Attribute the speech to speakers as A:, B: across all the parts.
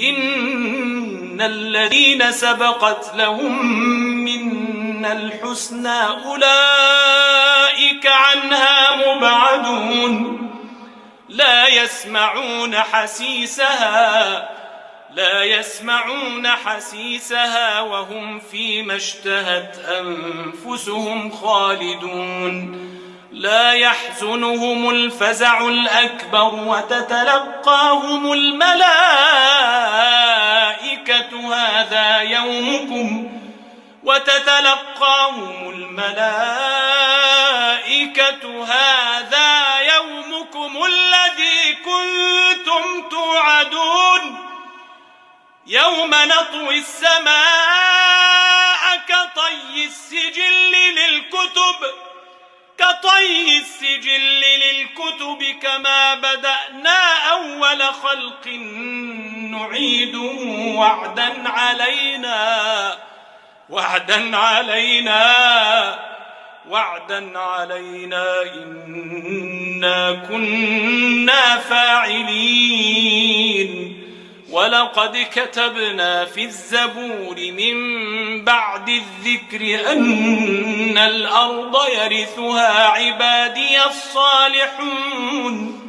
A: إن الذين سبقت لهم منا الحسنى أولئك عنها مبعدون لا يسمعون حسيسها وهم فيما اشتهت أنفسهم خالدون لا يحزنهم الفزع الأكبر وتتلقاهم الملائكة هذا يومكم الذي كنتم توعدون يوم نطوي السماء كطي السجل للكتب كما بدأنا أول خلق نعيده وعدا علينا إنا كنا فاعلين ولقد كتبنا في الزبور من بعد الذكر أن الأرض يرثها عبادي الصالحون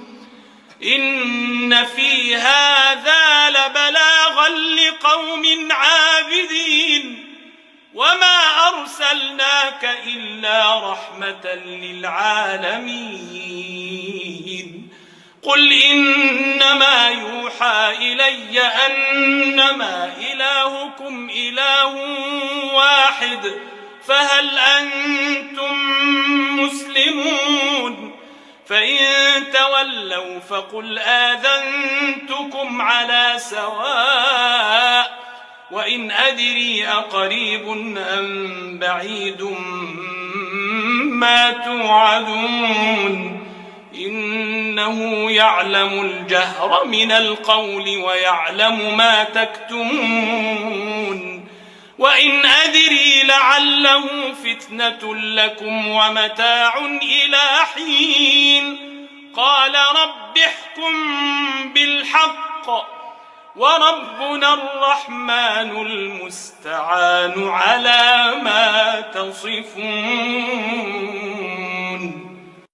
A: إن في هذا لبلاغا لقوم عابدين وما أرسلناك إلا رحمة للعالمين قل إنما يوحى إلي أنما إلهكم إله واحد فهل أنتم مسلمون فإن تولوا فقل آذنتكم على سواء وإن أدري أقريب أم بعيد ما توعدون إنه يعلم الجهر من القول ويعلم ما تكتمون وإن أدري لعله فتنة لكم ومتاع إلى حين قال رب احكم بالحق وربنا الرحمن المستعان على ما تصفون.